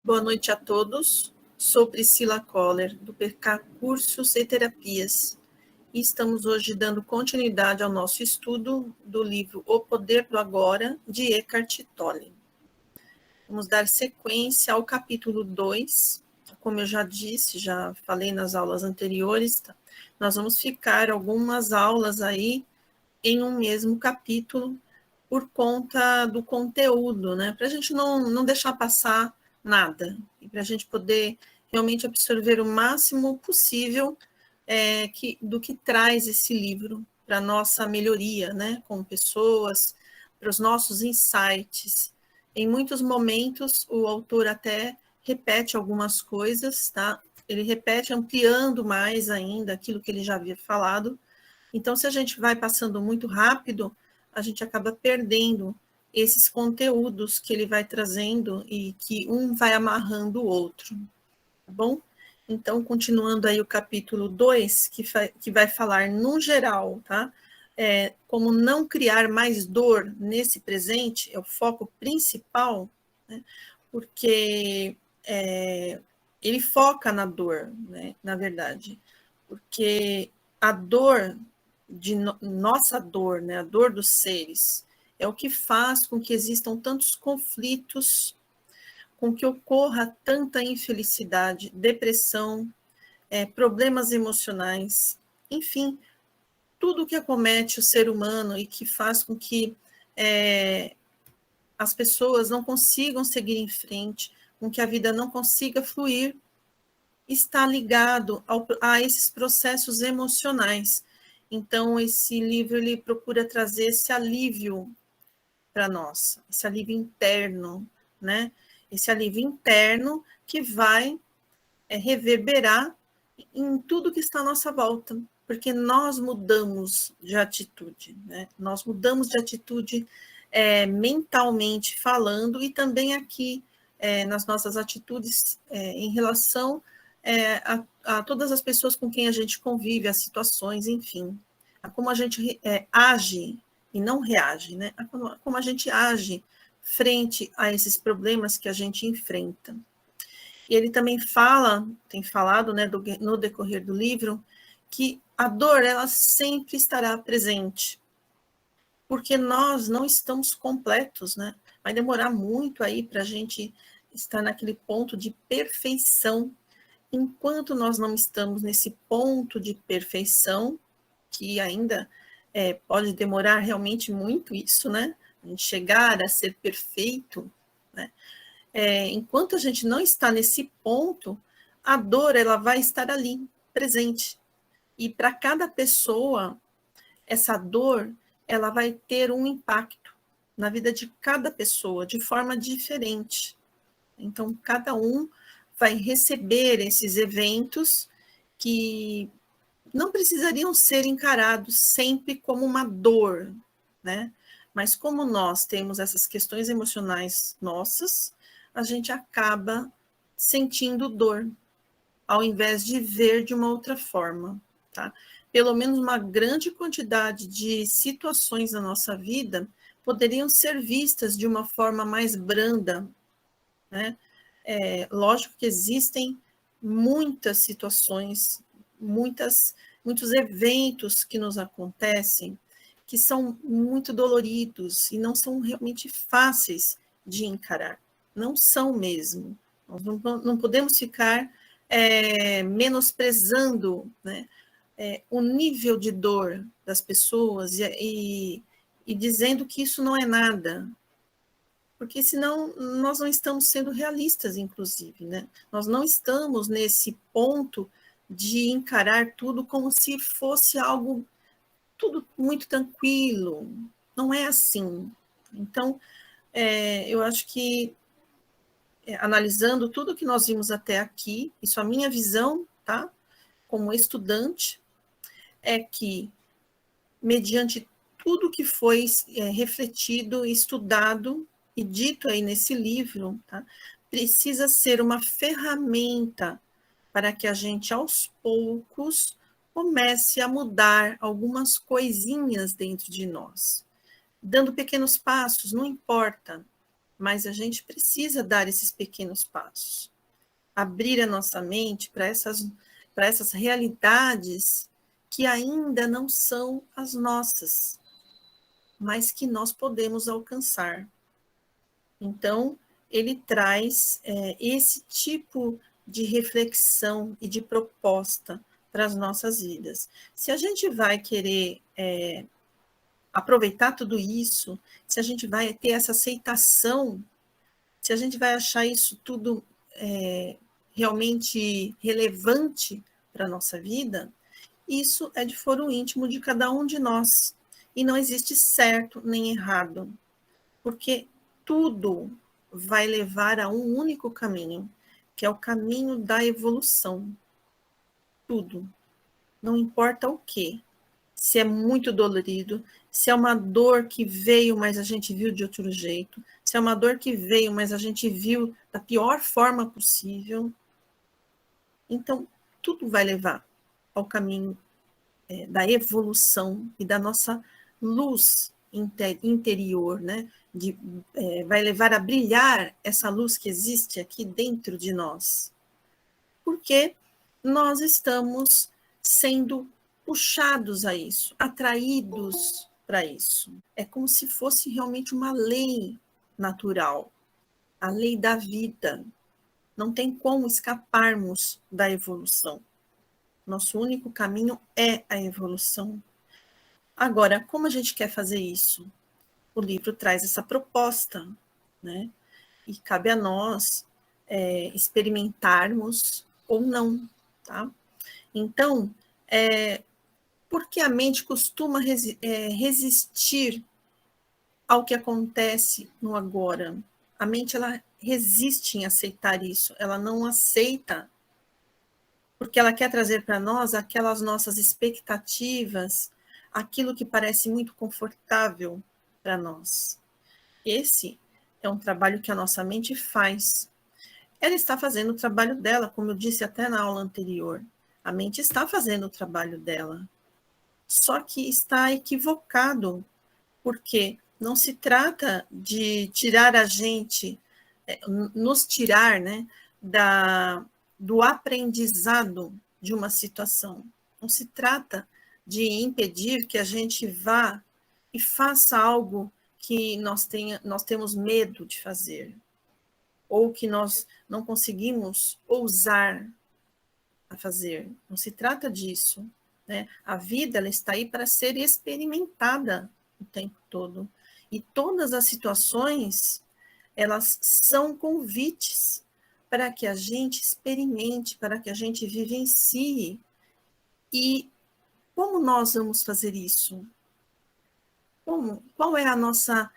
Boa noite a todos. Sou Priscila Koller, do PK Cursos e Terapias, e estamos hoje dando continuidade ao nosso estudo do livro O Poder do Agora, de Eckhart Tolle. Vamos dar sequência ao capítulo 2. Como eu já disse, já falei nas aulas anteriores, nós vamos ficar algumas aulas aí em um mesmo capítulo, por conta do conteúdo, né? Para a gente não deixar passar nada, e para a gente poder realmente absorver o máximo possível do que traz esse livro para a nossa melhoria, né? Como pessoas, para os nossos insights. Em muitos momentos, o autor até repete algumas coisas, tá? Ele repete ampliando mais ainda aquilo que ele já havia falado. Então, se a gente vai passando muito rápido, a gente acaba perdendo esses conteúdos que ele vai trazendo e que um vai amarrando o outro, tá bom? Então, continuando aí o capítulo 2, que vai falar no geral, tá? Como não criar mais dor nesse presente, é o foco principal, né? Porque ele foca na dor, né? Na verdade, porque a dor nossa dor, né, a dor dos seres, é o que faz com que existam tantos conflitos, com que ocorra tanta infelicidade, depressão, problemas emocionais, enfim, tudo que acomete o ser humano e que faz com que as pessoas não consigam seguir em frente, com que a vida não consiga fluir, está ligado a esses processos emocionais. Então, esse livro ele procura trazer esse alívio para nós, esse alívio interno, né? Esse alívio interno que vai reverberar em tudo que está à nossa volta, porque nós mudamos de atitude, né? Nós mudamos de atitude mentalmente falando e também aqui nas nossas atitudes em relação a todas as pessoas com quem a gente convive, as situações, enfim, a como a gente age e não reage, né? Como a gente age frente a esses problemas que a gente enfrenta. E ele também tem falado, né, no decorrer do livro, que a dor ela sempre estará presente, porque nós não estamos completos, né? Vai demorar muito aí para a gente estar naquele ponto de perfeição. Enquanto nós não estamos nesse ponto de perfeição, que ainda pode demorar realmente muito isso, né? A gente chegar a ser perfeito, né? Enquanto a gente não está nesse ponto, a dor ela vai estar ali, presente. E para cada pessoa, essa dor ela vai ter um impacto na vida de cada pessoa, de forma diferente. Então, cada um vai receber esses eventos que não precisariam ser encarados sempre como uma dor, né? Mas como nós temos essas questões emocionais nossas, a gente acaba sentindo dor, ao invés de ver de uma outra forma, tá? Pelo menos uma grande quantidade de situações na nossa vida poderiam ser vistas de uma forma mais branda, né? Lógico que existem muitas situações, muitos eventos que nos acontecem que são muito doloridos e não são realmente fáceis de encarar. Não são mesmo. Nós não podemos ficar menosprezando, né, o nível de dor das pessoas e dizendo que isso não é nada, porque senão nós não estamos sendo realistas, inclusive, né? Nós não estamos nesse ponto de encarar tudo como se fosse algo tudo muito tranquilo. Não é assim. Então, eu acho que analisando tudo que nós vimos até aqui, isso a minha visão, tá? Como estudante, é que mediante tudo que foi refletido, estudado e dito aí nesse livro, tá? Precisa ser uma ferramenta para que a gente, aos poucos, comece a mudar algumas coisinhas dentro de nós. Dando pequenos passos, não importa, mas a gente precisa dar esses pequenos passos, abrir a nossa mente para essas realidades que ainda não são as nossas, mas que nós podemos alcançar. Então, ele traz esse tipo de reflexão e de proposta para as nossas vidas. Se a gente vai querer aproveitar tudo isso, se a gente vai ter essa aceitação, se a gente vai achar isso tudo realmente relevante para a nossa vida, isso é de foro íntimo de cada um de nós. E não existe certo nem errado, porque tudo vai levar a um único caminho, que é o caminho da evolução. Tudo. Não importa o quê. Se é muito dolorido, se é uma dor que veio, mas a gente viu de outro jeito, se é uma dor que veio, mas a gente viu da pior forma possível. Então, tudo vai levar ao caminho da evolução e da nossa luz interior, né? Vai levar a brilhar essa luz que existe aqui dentro de nós. Porque nós estamos sendo puxados a isso, atraídos para isso. É como se fosse realmente uma lei natural, a lei da vida. Não tem como escaparmos da evolução. Nosso único caminho é a evolução. Agora, como a gente quer fazer isso? O livro traz essa proposta, né? E cabe a nós experimentarmos ou não, tá? Então, por que a mente costuma resistir ao que acontece no agora? A mente, ela resiste em aceitar isso, ela não aceita, porque ela quer trazer para nós aquelas nossas expectativas, aquilo que parece muito confortável para nós. Esse é um trabalho que a nossa mente faz. Ela está fazendo o trabalho dela, como eu disse até na aula anterior. A mente está fazendo o trabalho dela. Só que está equivocado, porque não se trata de tirar a gente, nos tirar, né, do aprendizado de uma situação. Não se trata de impedir que a gente vá e faça algo que nós temos medo de fazer, ou que nós não conseguimos ousar a fazer. Não se trata disso. Né? A vida, ela está aí para ser experimentada o tempo todo. E todas as situações, elas são convites para que a gente experimente, para que a gente vivencie. E como nós vamos fazer isso? Qual é a nossa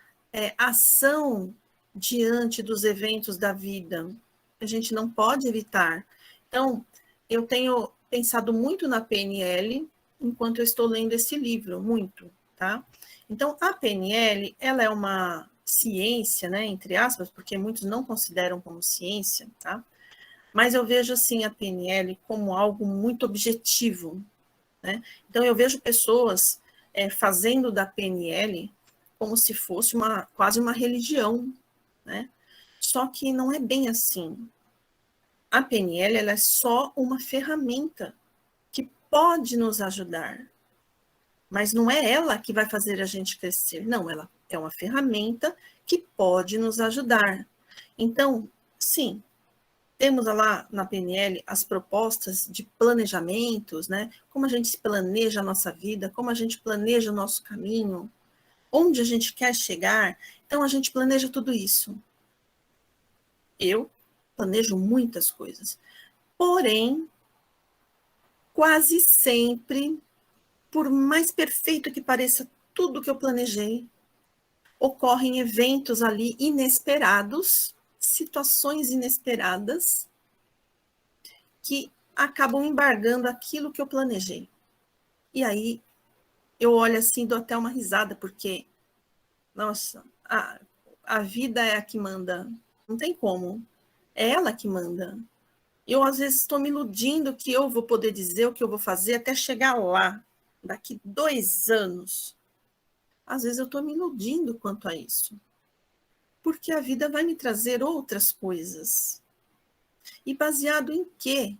ação diante dos eventos da vida? A gente não pode evitar. Então, eu tenho pensado muito na PNL enquanto eu estou lendo esse livro, muito, tá? Então, a PNL, ela é uma ciência, né, entre aspas, porque muitos não consideram como ciência, tá? Mas eu vejo, assim, a PNL como algo muito objetivo, né? Então, eu vejo pessoas fazendo da PNL como se fosse quase uma religião, né? Só que não é bem assim. A PNL, ela é só uma ferramenta que pode nos ajudar, mas não é ela que vai fazer a gente crescer. Não, ela é uma ferramenta que pode nos ajudar. Então, sim, temos lá na PNL as propostas de planejamentos, né? Como a gente planeja a nossa vida, como a gente planeja o nosso caminho, onde a gente quer chegar. Então, a gente planeja tudo isso. Eu planejo muitas coisas. Porém, quase sempre, por mais perfeito que pareça tudo que eu planejei, ocorrem eventos ali inesperados, situações inesperadas, que acabam embargando aquilo que eu planejei. E aí eu olho assim, dou até uma risada, porque, nossa, a vida é a que manda. Não tem como. É ela que manda. Eu, às vezes, estou me iludindo que eu vou poder dizer o que eu vou fazer até chegar lá, daqui 2 anos. Às vezes, eu estou me iludindo quanto a isso. porque a vida vai me trazer outras coisas. E baseado em quê?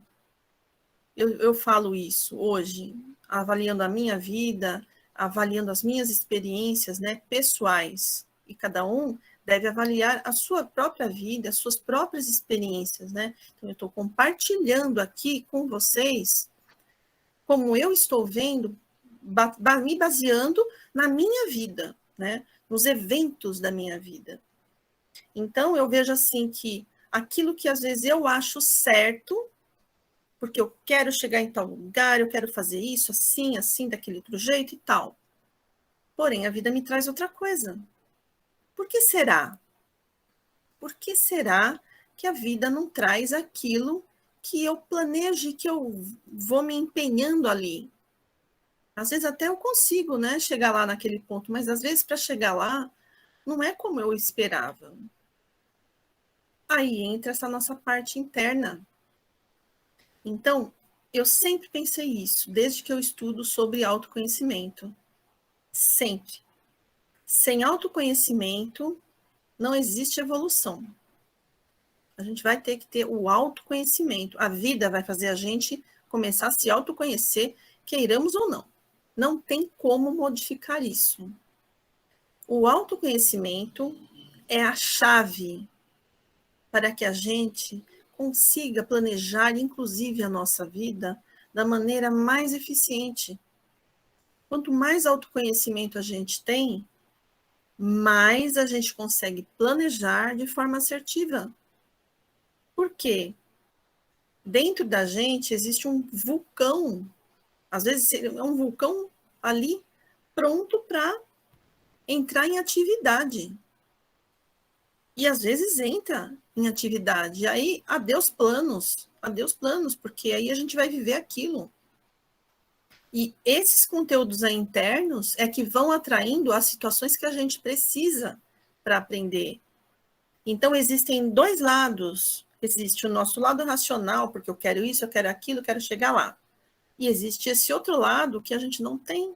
Eu falo isso hoje, avaliando a minha vida, avaliando as minhas experiências, né, pessoais. E cada um deve avaliar a sua própria vida, as suas próprias experiências, né? Então, eu estou compartilhando aqui com vocês como eu estou vendo, me baseando na minha vida, né? Nos eventos da minha vida. Então, eu vejo assim que aquilo que às vezes eu acho certo, porque eu quero chegar em tal lugar, eu quero fazer isso assim, assim, daquele outro jeito e tal. Porém, a vida me traz outra coisa. Por que será? Por que será que a vida não traz aquilo que eu planejo, que eu vou me empenhando ali? Às vezes até eu consigo, né, chegar lá naquele ponto, mas às vezes para chegar lá não é como eu esperava. Aí entra essa nossa parte interna. Então, eu sempre pensei isso, desde que eu estudo sobre autoconhecimento. Sempre. Sem autoconhecimento, não existe evolução. A gente vai ter que ter o autoconhecimento. A vida vai fazer a gente começar a se autoconhecer, queiramos ou não. Não tem como modificar isso. O autoconhecimento é a chave para que a gente consiga planejar, inclusive, a nossa vida da maneira mais eficiente. Quanto mais autoconhecimento a gente tem, mais a gente consegue planejar de forma assertiva. Por quê? Dentro da gente existe um vulcão, às vezes é um vulcão ali pronto para entrar em atividade. E às vezes entra em atividade. E aí, adeus planos, porque aí a gente vai viver aquilo. E esses conteúdos aí internos é que vão atraindo as situações que a gente precisa para aprender. Então, existem dois lados. Existe o nosso lado racional, porque eu quero isso, eu quero aquilo, eu quero chegar lá. E existe esse outro lado que a gente não tem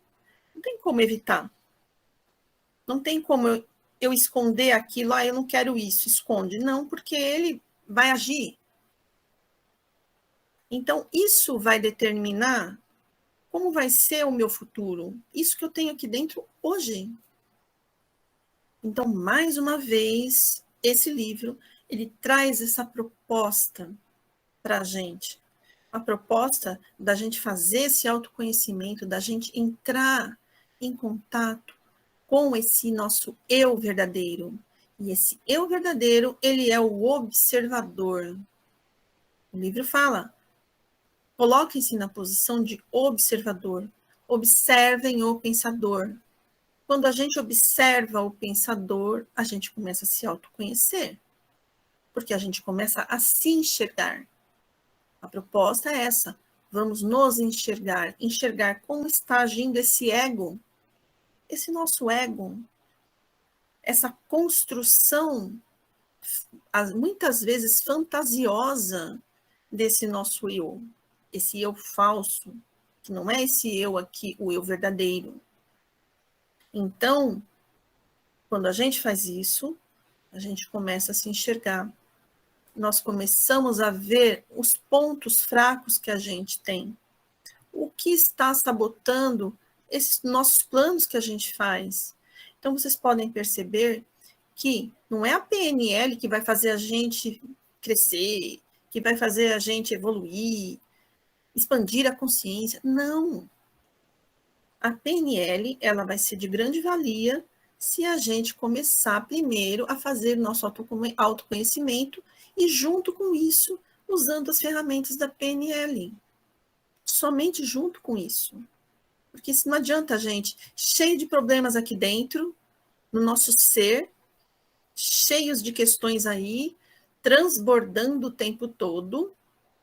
como evitar. Não tem como eu esconder aquilo, eu não quero isso, esconde. Não, porque ele vai agir. Então, isso vai determinar como vai ser o meu futuro. Isso que eu tenho aqui dentro hoje. Então, mais uma vez, esse livro, ele traz essa proposta para a gente. A proposta da gente fazer esse autoconhecimento, da gente entrar em contato com esse nosso eu verdadeiro. E esse eu verdadeiro, ele é o observador. O livro fala, coloquem-se na posição de observador. Observem o pensador. Quando a gente observa o pensador, a gente começa a se autoconhecer. Porque a gente começa a se enxergar. A proposta é essa. Vamos nos enxergar. Enxergar como está agindo esse ego. Esse nosso ego. Essa construção, muitas vezes fantasiosa, desse nosso eu. Esse eu falso. Que não é esse eu aqui, o eu verdadeiro. Então, quando a gente faz isso, a gente começa a se enxergar. Nós começamos a ver os pontos fracos que a gente tem. O que está sabotando esses nossos planos que a gente faz. Então, vocês podem perceber que não é a PNL que vai fazer a gente crescer, que vai fazer a gente evoluir, expandir a consciência. Não. A PNL, ela vai ser de grande valia se a gente começar primeiro a fazer nosso autoconhecimento e, junto com isso, usando as ferramentas da PNL. Somente junto com isso. Porque não adianta a gente, cheio de problemas aqui dentro, no nosso ser, cheios de questões aí, transbordando o tempo todo,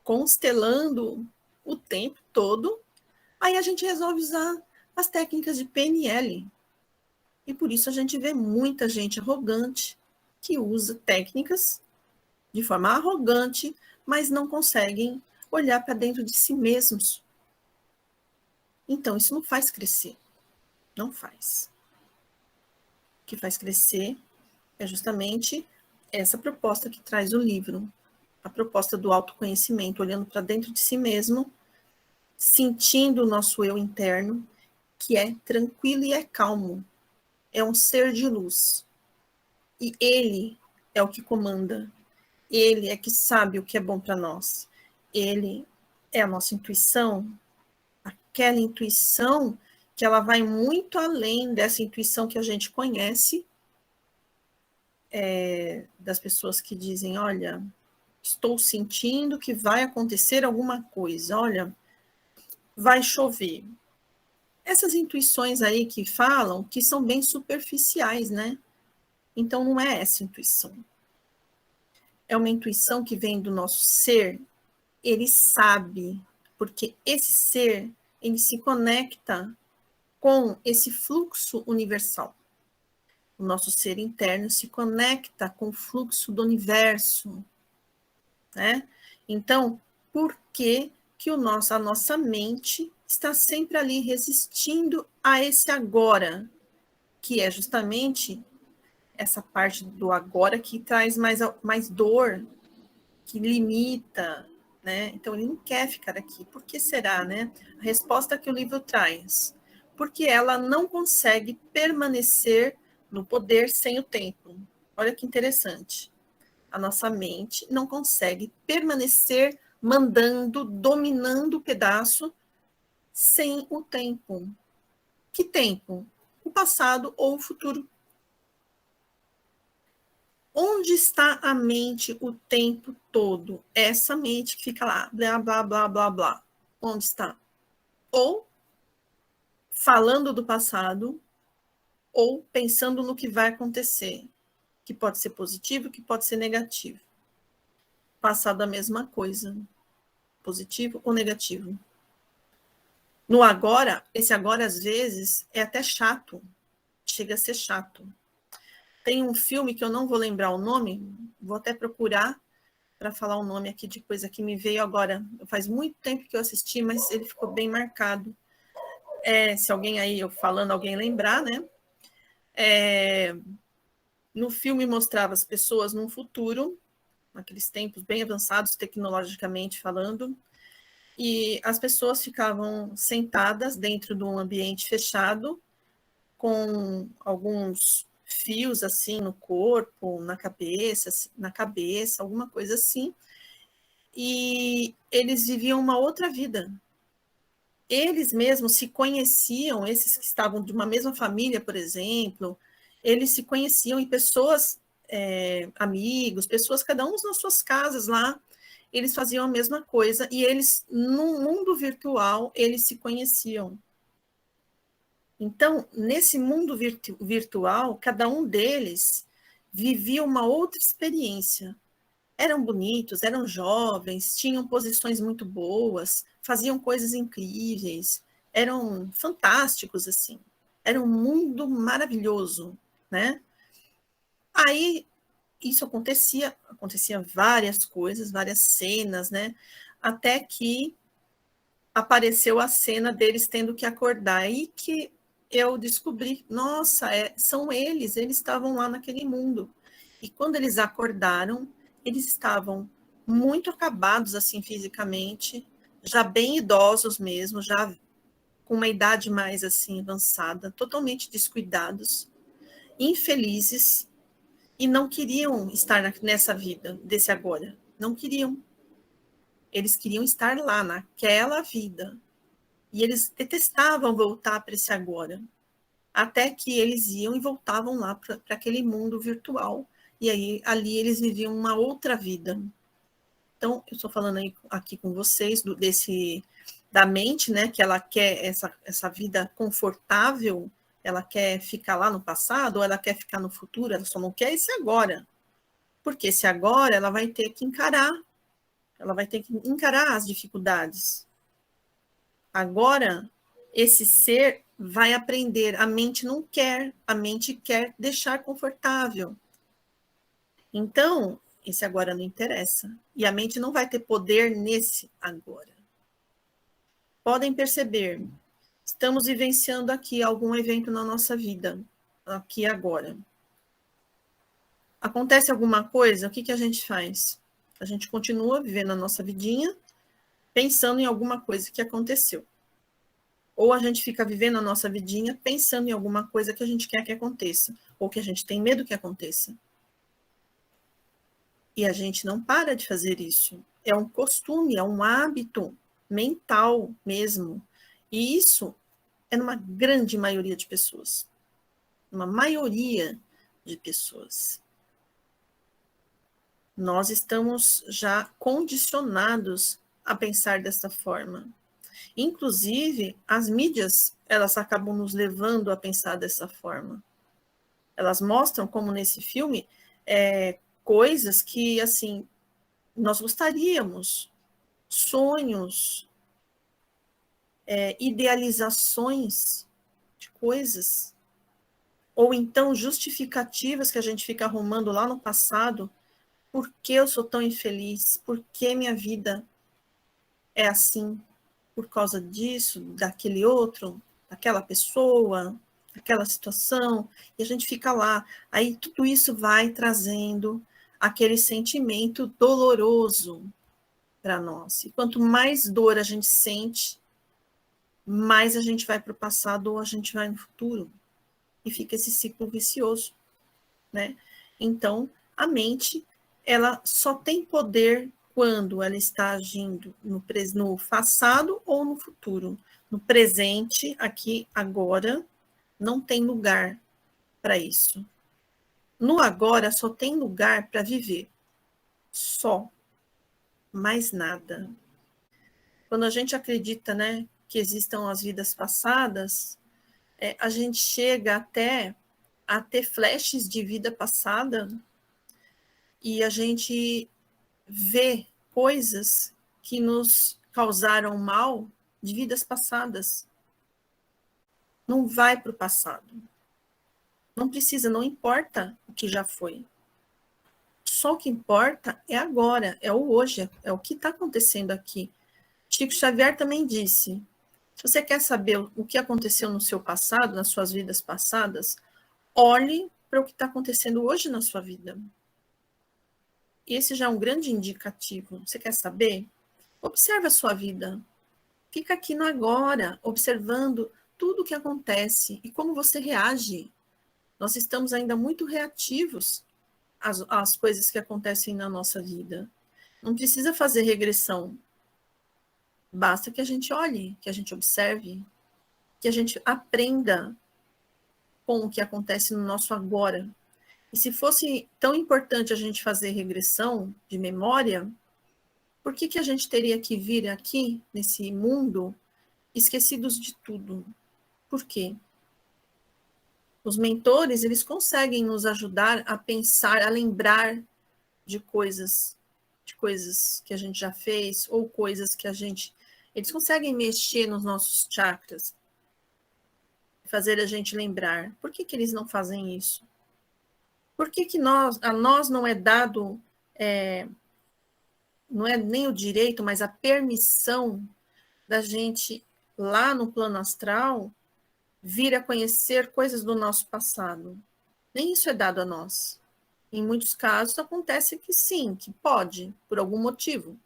constelando o tempo todo, aí a gente resolve usar as técnicas de PNL. E por isso a gente vê muita gente arrogante que usa técnicas de forma arrogante, mas não conseguem olhar para dentro de si mesmos. Então, isso não faz crescer. Não faz. O que faz crescer é justamente essa proposta que traz o livro, a proposta do autoconhecimento, olhando para dentro de si mesmo, sentindo o nosso eu interno, que é tranquilo e é calmo, é um ser de luz. E ele é o que comanda, ele é que sabe o que é bom para nós, ele é a nossa intuição, aquela intuição que ela vai muito além dessa intuição que a gente conhece, das pessoas que dizem, olha, estou sentindo que vai acontecer alguma coisa, olha, vai chover. Essas intuições aí que falam, que são bem superficiais, né? Então não é essa intuição. É uma intuição que vem do nosso ser, ele sabe, porque esse ser, ele se conecta com esse fluxo universal. O nosso ser interno se conecta com o fluxo do universo, né? Então, por que que a nossa mente está sempre ali resistindo a esse agora, que é justamente essa parte do agora que traz mais dor, que limita, né? Então, ele não quer ficar aqui. Por que será, né? A resposta que o livro traz. Porque ela não consegue permanecer no poder sem o tempo. Olha que interessante. A nossa mente não consegue permanecer mandando, dominando o pedaço sem o tempo. Que tempo? O passado ou o futuro. Onde está a mente o tempo todo? Essa mente que fica lá, blá, blá, blá, blá, blá. Onde está? Ou falando do passado, ou pensando no que vai acontecer, que pode ser positivo, que pode ser negativo. Passado a mesma coisa, positivo ou negativo. No agora, esse agora às vezes é até chato, chega a ser chato. Tem um filme que eu não vou lembrar o nome, vou até procurar para falar o nome aqui de coisa que me veio agora. Faz muito tempo que eu assisti, mas ele ficou bem marcado. Se alguém aí, eu falando, alguém lembrar, né? No filme mostrava as pessoas num futuro, naqueles tempos bem avançados, tecnologicamente falando, e as pessoas ficavam sentadas dentro de um ambiente fechado, com alguns fios assim no corpo, na cabeça, alguma coisa assim, e eles viviam uma outra vida. Eles mesmos se conheciam, esses que estavam de uma mesma família, por exemplo, eles se conheciam em pessoas, amigos, pessoas, cada um nas suas casas lá, eles faziam a mesma coisa, e eles, no mundo virtual, eles se conheciam. Então, nesse mundo virtual, cada um deles vivia uma outra experiência. Eram bonitos, eram jovens, tinham posições muito boas, faziam coisas incríveis, eram fantásticos, assim. Era um mundo maravilhoso, né? Aí, isso acontecia várias coisas, várias cenas, né? Até que apareceu a cena deles tendo que acordar. Aí que eu descobri, nossa, são eles estavam lá naquele mundo. E quando eles acordaram, eles estavam muito acabados assim fisicamente, já bem idosos mesmo, já com uma idade mais assim avançada, totalmente descuidados, infelizes e não queriam estar nessa vida desse agora, não queriam. Eles queriam estar lá naquela vida. E eles detestavam voltar para esse agora, até que eles iam e voltavam lá para aquele mundo virtual. E aí, ali eles viviam uma outra vida. Então, eu estou falando aqui com vocês da mente, né? Que ela quer essa vida confortável, ela quer ficar lá no passado, ou ela quer ficar no futuro, ela só não quer esse agora. Porque esse agora ela vai ter que encarar as dificuldades. Agora, esse ser vai aprender, a mente não quer, a mente quer deixar confortável. Então, esse agora não interessa. E a mente não vai ter poder nesse agora. Podem perceber, estamos vivenciando aqui algum evento na nossa vida, aqui agora. Acontece alguma coisa, o que a gente faz? A gente continua vivendo a nossa vidinha, pensando em alguma coisa que aconteceu. Ou a gente fica vivendo a nossa vidinha pensando em alguma coisa que a gente quer que aconteça, ou que a gente tem medo que aconteça. E a gente não para de fazer isso. É um costume, é um hábito mental mesmo. E isso é numa grande maioria de pessoas. Uma maioria de pessoas. Nós estamos já condicionados a pensar dessa forma. Inclusive, as mídias, elas acabam nos levando a pensar dessa forma. Elas mostram, como nesse filme, coisas que, assim, nós gostaríamos, sonhos, idealizações de coisas, ou então justificativas que a gente fica arrumando lá no passado. Por que eu sou tão infeliz? Por que minha vida é assim? Por causa disso, daquele outro, daquela pessoa, daquela situação, e a gente fica lá. Aí tudo isso vai trazendo aquele sentimento doloroso para nós. E quanto mais dor a gente sente, mais a gente vai para o passado ou a gente vai no futuro. E fica esse ciclo vicioso, né? Então, a mente, ela só tem poder quando ela está agindo no passado ou no futuro. No presente, aqui, agora, não tem lugar para isso. No agora, só tem lugar para viver. Só. Mais nada. Quando a gente acredita, né, que existam as vidas passadas, a gente chega até a ter flashes de vida passada e a gente vê coisas que nos causaram mal de vidas passadas. Não vai para o passado. Não precisa, não importa o que já foi. Só o que importa é agora, é o hoje, é o que está acontecendo aqui. Chico Xavier também disse, se você quer saber o que aconteceu no seu passado, nas suas vidas passadas, olhe para o que está acontecendo hoje na sua vida. E esse já é um grande indicativo. Você quer saber? Observe a sua vida. Fica aqui no agora, observando tudo o que acontece e como você reage. Nós estamos ainda muito reativos às coisas que acontecem na nossa vida. Não precisa fazer regressão. Basta que a gente olhe, que a gente observe, que a gente aprenda com o que acontece no nosso agora. E se fosse tão importante a gente fazer regressão de memória, por que a gente teria que vir aqui, nesse mundo, esquecidos de tudo? Por quê? Os mentores, eles conseguem nos ajudar a pensar, a lembrar de coisas que a gente já fez, ou coisas que eles conseguem mexer nos nossos chakras, fazer a gente lembrar. Por que eles não fazem isso? Por que a nós não é dado, não é nem o direito, mas a permissão da gente, lá no plano astral, vir a conhecer coisas do nosso passado? Nem isso é dado a nós. Em muitos casos acontece que sim, que pode, por algum motivo.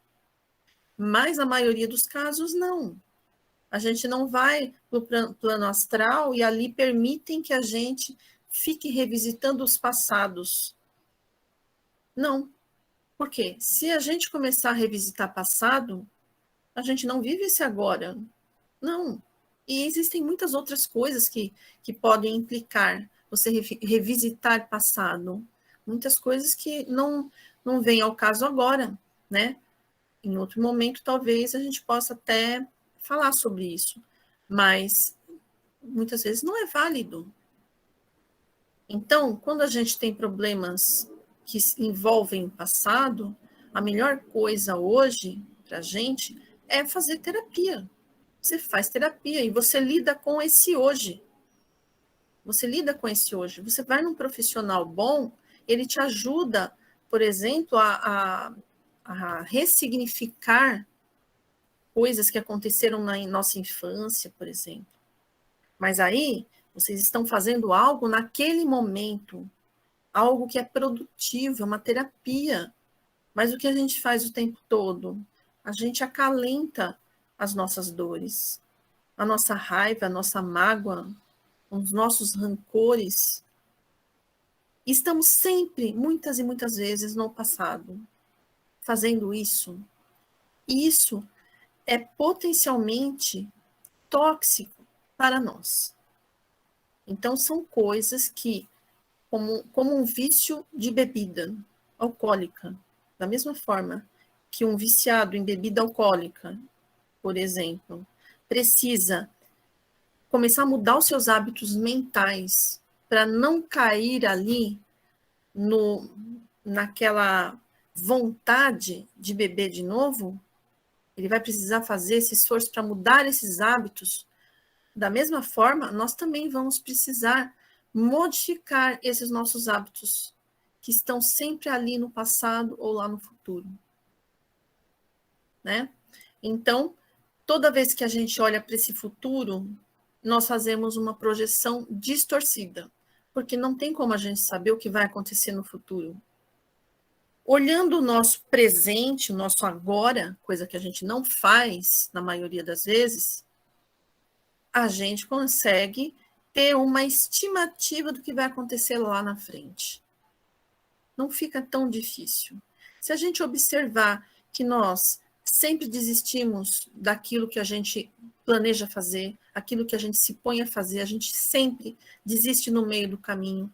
Mas a maioria dos casos não. A gente não vai para o plano astral e ali permitem que a gente fique revisitando os passados. Não. Por quê? Se a gente começar a revisitar passado, a gente não vive esse agora. Não. E existem muitas outras coisas que podem implicar você revisitar passado. Muitas coisas que não vêm ao caso agora, né? Em outro momento, talvez a gente possa até falar sobre isso. Mas muitas vezes não é válido. Então, quando a gente tem problemas que envolvem o passado, a melhor coisa hoje para a gente é fazer terapia. Você faz terapia e você lida com esse hoje. Você lida com esse hoje. Você vai num profissional bom, ele te ajuda, por exemplo, a ressignificar coisas que aconteceram na nossa infância, por exemplo. Mas aí, vocês estão fazendo algo naquele momento. algo que é produtivo, é uma terapia. Mas o que a gente faz o tempo todo? A gente acalenta as nossas dores, a nossa raiva, a nossa mágoa, os nossos rancores. Estamos sempre, muitas e muitas vezes, no passado, fazendo isso. E isso é potencialmente tóxico para nós. Então, são coisas que, como um vício de bebida alcoólica, da mesma forma que um viciado em bebida alcoólica, por exemplo, precisa começar a mudar os seus hábitos mentais para não cair ali naquela vontade de beber de novo, ele vai precisar fazer esse esforço para mudar esses hábitos. Da mesma forma, nós também vamos precisar modificar esses nossos hábitos, que estão sempre ali no passado ou lá no futuro. Né? Então, toda vez que a gente olha para esse futuro, nós fazemos uma projeção distorcida, porque não tem como a gente saber o que vai acontecer no futuro. Olhando o nosso presente, o nosso agora, coisa que a gente não faz na maioria das vezes, a gente consegue ter uma estimativa do que vai acontecer lá na frente. Não fica tão difícil. Se a gente observar que nós sempre desistimos daquilo que a gente planeja fazer, aquilo que a gente se põe a fazer, a gente sempre desiste no meio do caminho.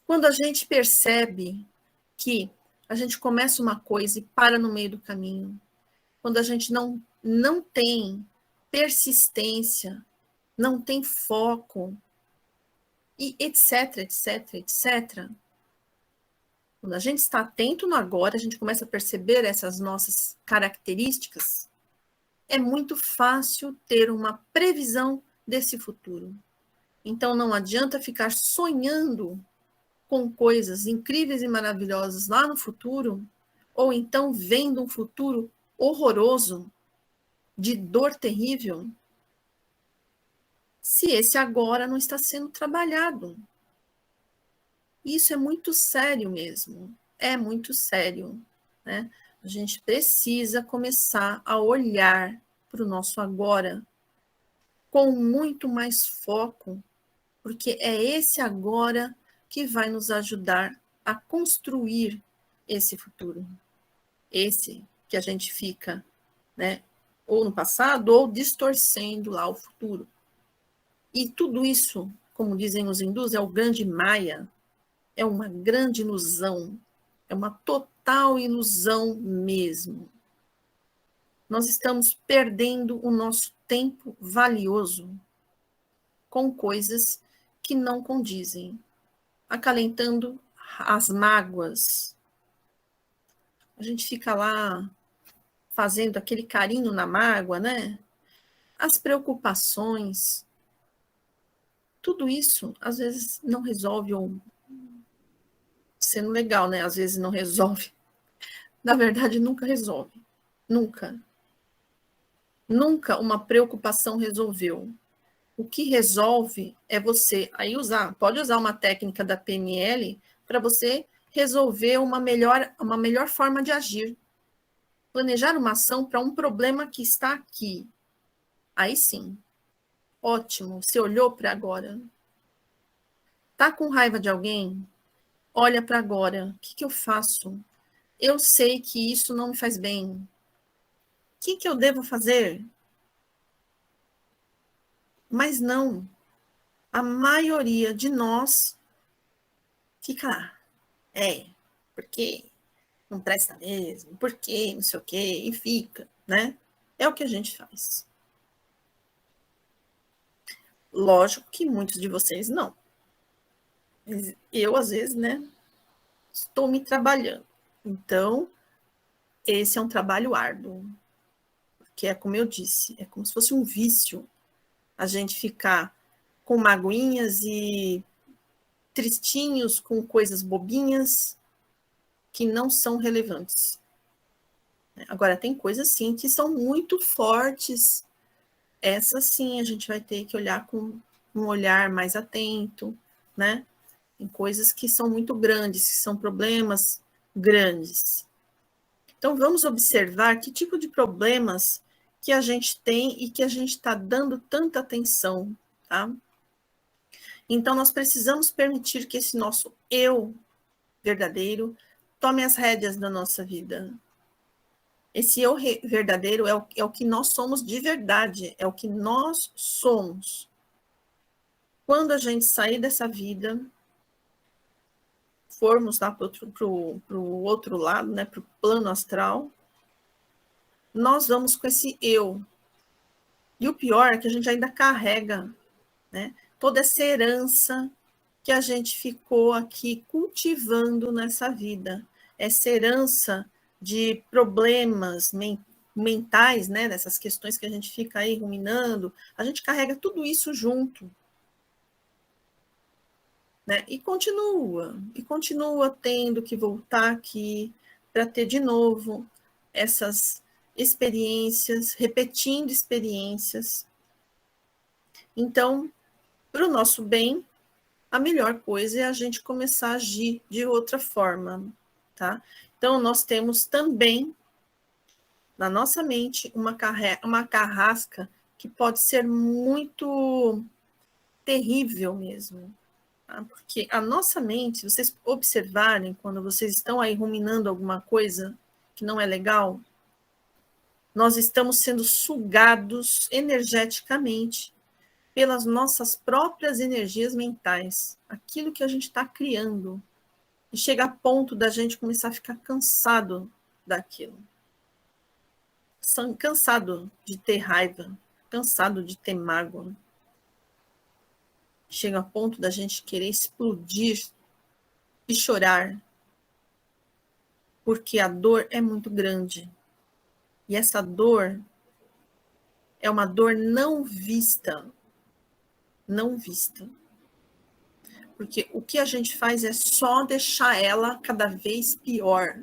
Quando a gente percebe que a gente começa uma coisa e para no meio do caminho, quando a gente não tem persistência, não tem foco, e etc, etc, etc. Quando a gente está atento no agora, a gente começa a perceber essas nossas características, é muito fácil ter uma previsão desse futuro. Então, não adianta ficar sonhando com coisas incríveis e maravilhosas lá no futuro, ou então vendo um futuro horroroso, de dor terrível, se esse agora não está sendo trabalhado. Isso é muito sério mesmo, é muito sério, né? A gente precisa começar a olhar para o nosso agora com muito mais foco, porque é esse agora que vai nos ajudar a construir esse futuro. Esse que a gente fica, né, ou no passado, ou distorcendo lá o futuro. E tudo isso, como dizem os hindus, é o grande Maya, é uma grande ilusão, é uma total ilusão mesmo. Nós estamos perdendo o nosso tempo valioso com coisas que não condizem, acalentando as mágoas. A gente fica lá fazendo aquele carinho na mágoa, né? As preocupações, tudo isso às vezes não resolve, ou sendo legal, né? Às vezes não resolve. Na verdade, nunca resolve. Nunca. Nunca uma preocupação resolveu. O que resolve é você aí pode usar uma técnica da PNL para você resolver uma melhor forma de agir. Planejar uma ação para um problema que está aqui. Aí sim. Ótimo, você olhou para agora. Tá com raiva de alguém? Olha para agora. O que eu faço? Eu sei que isso não me faz bem. O que eu devo fazer? Mas não. A maioria de nós fica lá. Porque não presta mesmo, porque não sei o quê, e fica, né? É o que a gente faz. Lógico que muitos de vocês não. Eu, às vezes, né, estou me trabalhando. Então, esse é um trabalho árduo. Porque é como eu disse, é como se fosse um vício a gente ficar com magoinhas e tristinhos com coisas bobinhas que não são relevantes. Agora, tem coisas, sim, que são muito fortes. Essas, sim, a gente vai ter que olhar com um olhar mais atento, né? Tem coisas que são muito grandes, que são problemas grandes. Então, vamos observar que tipo de problemas que a gente tem e que a gente está dando tanta atenção, tá? Então, nós precisamos permitir que esse nosso eu verdadeiro tome as rédeas da nossa vida. Esse eu verdadeiro é o que nós somos de verdade, é o que nós somos. Quando a gente sair dessa vida, formos lá para o outro lado, né, para o plano astral, nós vamos com esse eu. E o pior é que a gente ainda carrega, né, toda essa herança que a gente ficou aqui cultivando nessa vida. Essa herança de problemas mentais, né, dessas questões que a gente fica aí ruminando, a gente carrega tudo isso junto. Né? E continua tendo que voltar aqui para ter de novo essas experiências, repetindo experiências. Então, para o nosso bem, a melhor coisa é a gente começar a agir de outra forma, tá? Então, nós temos também na nossa mente uma carrasca que pode ser muito terrível mesmo. Porque a nossa mente, se vocês observarem, quando vocês estão aí ruminando alguma coisa que não é legal, nós estamos sendo sugados energeticamente pelas nossas próprias energias mentais, aquilo que a gente está criando. E chega a ponto da gente começar a ficar cansado daquilo. Cansado de ter raiva, cansado de ter mágoa. Chega a ponto da gente querer explodir e chorar, porque a dor é muito grande. E essa dor é uma dor não vista. Não vista. Porque o que a gente faz é só deixar ela cada vez pior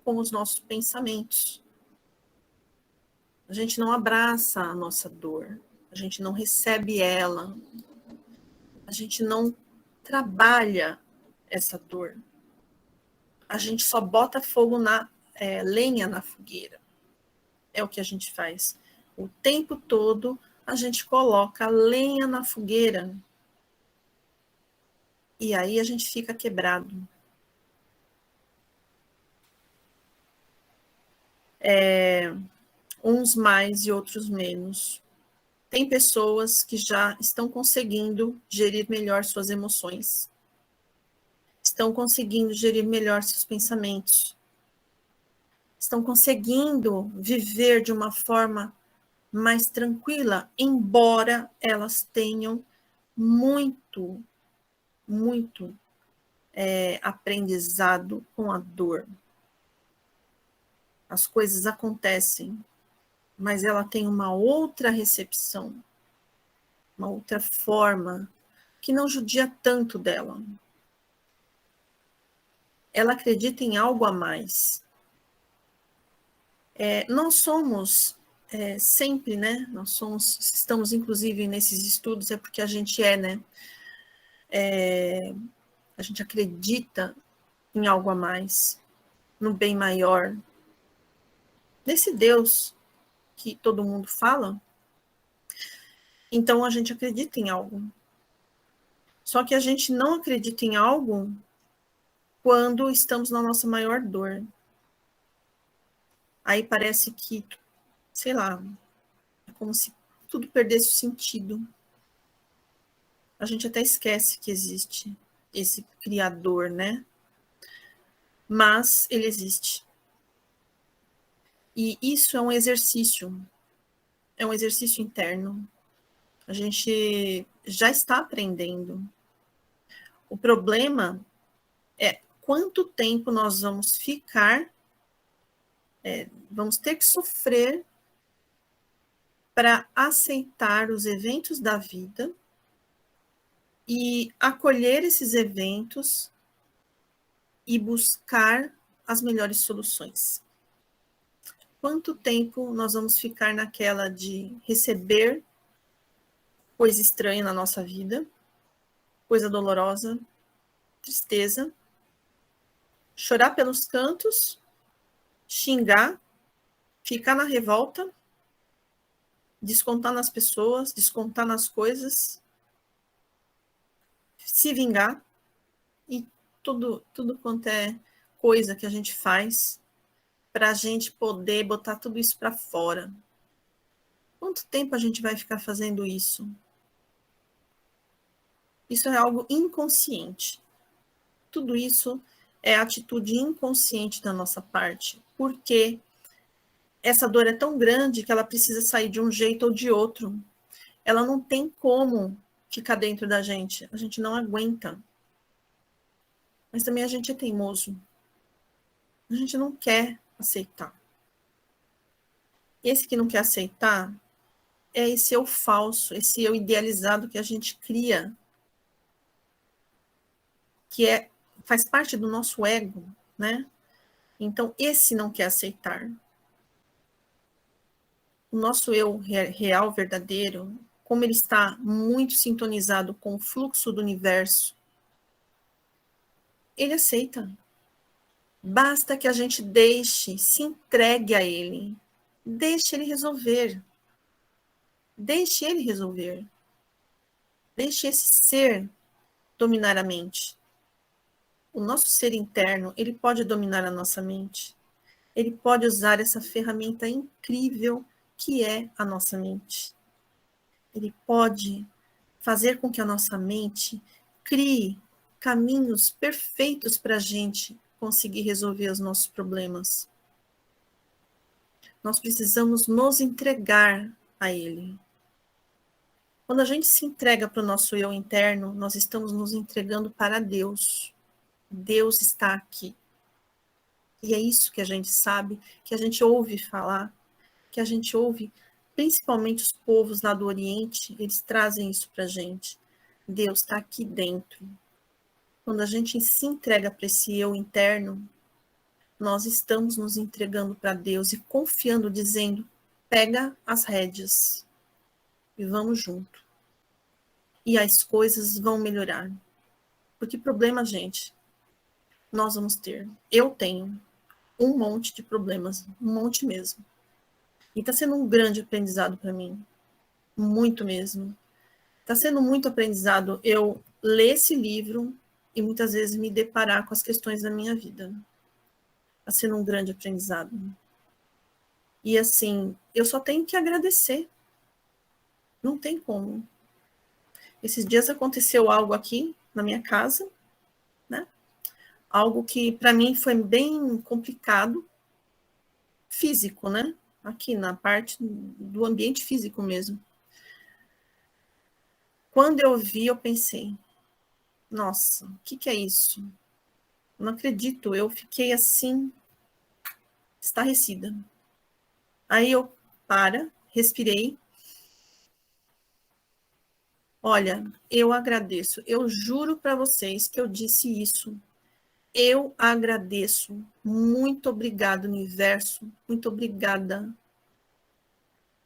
com os nossos pensamentos. A gente não abraça a nossa dor. A gente não recebe ela. A gente não trabalha essa dor. A gente só bota fogo lenha na fogueira. É o que a gente faz. O tempo todo a gente coloca lenha na fogueira. E aí a gente fica quebrado. Uns mais e outros menos. Tem pessoas que já estão conseguindo gerir melhor suas emoções. Estão conseguindo gerir melhor seus pensamentos. Estão conseguindo viver de uma forma mais tranquila, embora elas tenham muito aprendizado com a dor. As coisas acontecem, mas ela tem uma outra recepção, uma outra forma, que não judia tanto dela. Ela acredita em algo a mais. Nós somos sempre, né? Estamos inclusive nesses estudos, é porque a gente né? A gente acredita em algo a mais, no bem maior, nesse Deus que todo mundo fala. Então a gente acredita em algo. Só que a gente não acredita em algo quando estamos na nossa maior dor. Aí parece que, sei lá, é como se tudo perdesse o sentido. A gente até esquece que existe esse Criador, né? Mas ele existe. E isso é um exercício interno. A gente já está aprendendo. O problema é quanto tempo nós vamos ficar, vamos ter que sofrer para aceitar os eventos da vida e acolher esses eventos e buscar as melhores soluções. Quanto tempo nós vamos ficar naquela de receber coisa estranha na nossa vida, coisa dolorosa, tristeza, chorar pelos cantos, xingar, ficar na revolta, descontar nas pessoas, descontar nas coisas, se vingar e tudo quanto é coisa que a gente faz para a gente poder botar tudo isso para fora. Quanto tempo a gente vai ficar fazendo isso? Isso é algo inconsciente. Tudo isso é atitude inconsciente da nossa parte, porque essa dor é tão grande que ela precisa sair de um jeito ou de outro. Ela não tem como ficar dentro da gente. A gente não aguenta. Mas também a gente é teimoso. A gente não quer aceitar. Esse que não quer aceitar é esse eu falso, esse eu idealizado que a gente cria, que faz parte do nosso ego, né? Então, esse não quer aceitar. O nosso eu real, verdadeiro, como ele está muito sintonizado com o fluxo do universo, ele aceita. Basta que a gente deixe, se entregue a ele. Deixe ele resolver. Deixe ele resolver. Deixe esse ser dominar a mente. O nosso ser interno, ele pode dominar a nossa mente. Ele pode usar essa ferramenta incrível que é a nossa mente. Ele pode fazer com que a nossa mente crie caminhos perfeitos para a gente conseguir resolver os nossos problemas. Nós precisamos nos entregar a ele. Quando a gente se entrega para o nosso eu interno, nós estamos nos entregando para Deus. Deus está aqui. E é isso que a gente sabe, que a gente ouve falar, que a gente ouve, principalmente os povos lá do Oriente, eles trazem isso para a gente. Deus está aqui dentro. Quando a gente se entrega para esse eu interno, nós estamos nos entregando para Deus e confiando, dizendo, pega as rédeas e vamos junto. E as coisas vão melhorar. Porque problema, gente, nós vamos ter. Eu tenho um monte de problemas, um monte mesmo. E está sendo um grande aprendizado para mim. Muito mesmo. Está sendo muito aprendizado eu ler esse livro e muitas vezes me deparar com as questões da minha vida. Está sendo um grande aprendizado. E assim, eu só tenho que agradecer. Não tem como. Esses dias aconteceu algo aqui na minha casa, né? Algo que para mim foi bem complicado, físico, né? Aqui na parte do ambiente físico mesmo. Quando eu vi, eu pensei, nossa, o que é isso? Eu não acredito, eu fiquei assim, estarrecida. Aí eu respirei. Olha, eu agradeço, eu juro para vocês que eu disse isso. Eu agradeço. Muito obrigado, universo. Muito obrigada.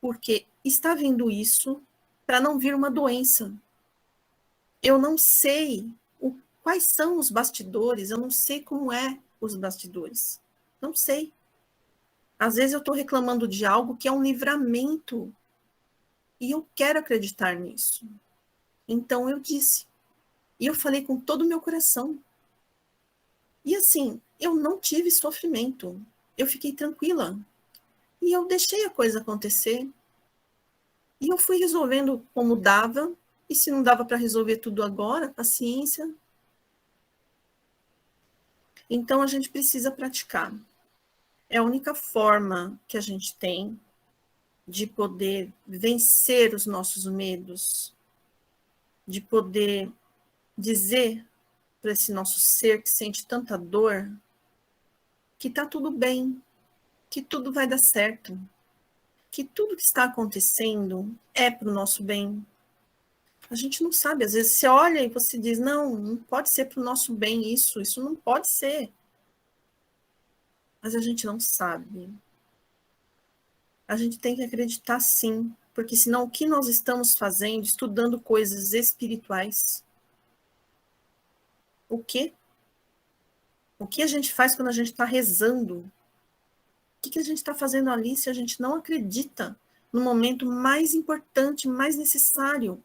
Porque está vindo isso para não vir uma doença. Eu não sei quais são os bastidores, eu não sei como é os bastidores. Não sei. Às vezes eu estou reclamando de algo que é um livramento. E eu quero acreditar nisso. Então eu disse. E eu falei com todo o meu coração. E assim, eu não tive sofrimento. Eu fiquei tranquila. E eu deixei a coisa acontecer. E eu fui resolvendo como dava. E se não dava para resolver tudo agora, paciência. Então a gente precisa praticar. É a única forma que a gente tem de poder vencer os nossos medos, de poder dizer para esse nosso ser que sente tanta dor que está tudo bem, que tudo vai dar certo, que tudo que está acontecendo é para o nosso bem. A gente não sabe, às vezes você olha e você diz, não pode ser para o nosso bem isso não pode ser. Mas a gente não sabe. A gente tem que acreditar sim, porque senão o que nós estamos fazendo, estudando coisas espirituais, O quê? O que a gente faz quando a gente está rezando? O que a gente está fazendo ali se a gente não acredita no momento mais importante, mais necessário,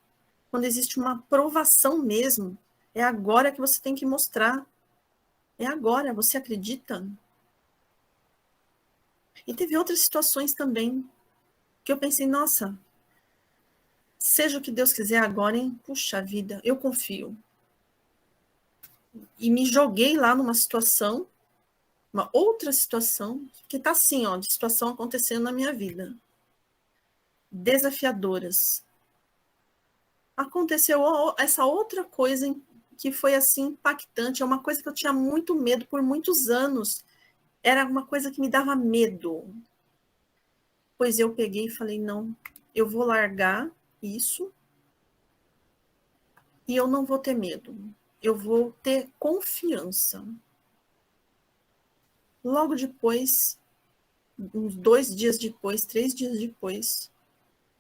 quando existe uma provação mesmo? É agora que você tem que mostrar. É agora, você acredita? E teve outras situações também que eu pensei, nossa, seja o que Deus quiser agora, hein? Puxa vida, eu confio. E me joguei lá numa situação, uma outra situação, que tá assim, ó, de situação acontecendo na minha vida. Desafiadoras. Aconteceu essa outra coisa que foi assim impactante, é uma coisa que eu tinha muito medo por muitos anos. Era uma coisa que me dava medo. Pois eu peguei e falei, não, eu vou largar isso e eu não vou ter medo. Eu vou ter confiança. Logo depois, uns 2 dias depois, 3 dias depois,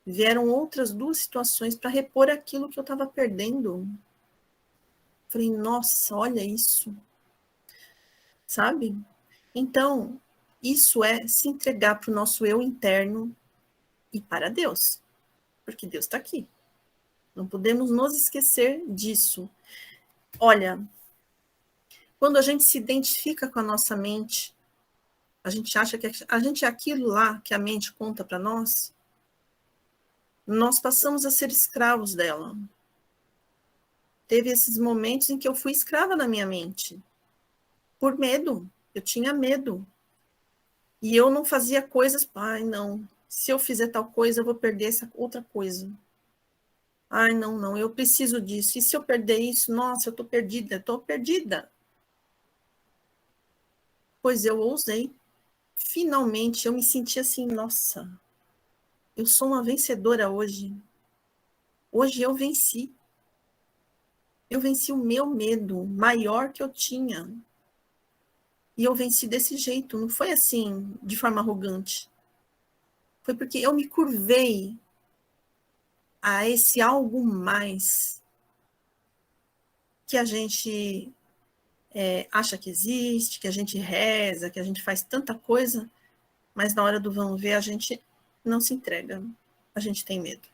vieram outras 2 situações para repor aquilo que eu estava perdendo. Falei, nossa, olha isso, sabe? Então, isso é se entregar para o nosso eu interno e para Deus, porque Deus está aqui. Não podemos nos esquecer disso. Olha, quando a gente se identifica com a nossa mente, a gente acha que a gente é aquilo lá que a mente conta para nós, nós passamos a ser escravos dela. Teve esses momentos em que eu fui escrava da minha mente, por medo. Eu tinha medo. E eu não fazia coisas, ai, não. Se eu fizer tal coisa, eu vou perder essa outra coisa. Ai, não, não, eu preciso disso. E se eu perder isso, nossa, eu tô perdida, eu tô perdida. Pois eu ousei. Finalmente, eu me senti assim, nossa, eu sou uma vencedora hoje. Hoje eu venci. Eu venci o meu medo maior que eu tinha. E eu venci desse jeito. Não foi assim, de forma arrogante. Foi porque eu me curvei a esse algo mais que a gente acha que existe, que a gente reza, que a gente faz tanta coisa, mas na hora do vamos ver a gente não se entrega, a gente tem medo.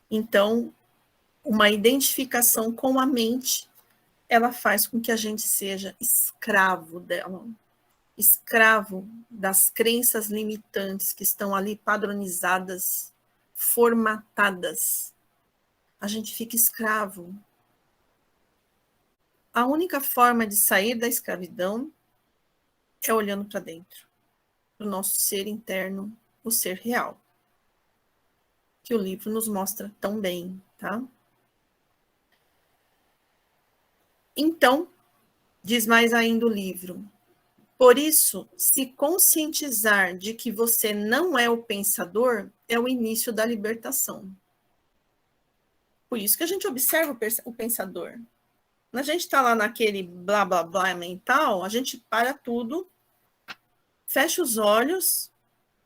Então, uma identificação com a mente, ela faz com que a gente seja escravo dela, escravo das crenças limitantes que estão ali padronizadas, formatadas. A gente fica escravo. A única forma de sair da escravidão é olhando para dentro, para o nosso ser interno, o ser real, que o livro nos mostra tão bem, tá? Então, diz mais ainda o livro, por isso, se conscientizar de que você não é o pensador é o início da libertação. Por isso que a gente observa o pensador. Quando a gente está lá naquele blá blá blá mental, a gente para tudo, fecha os olhos,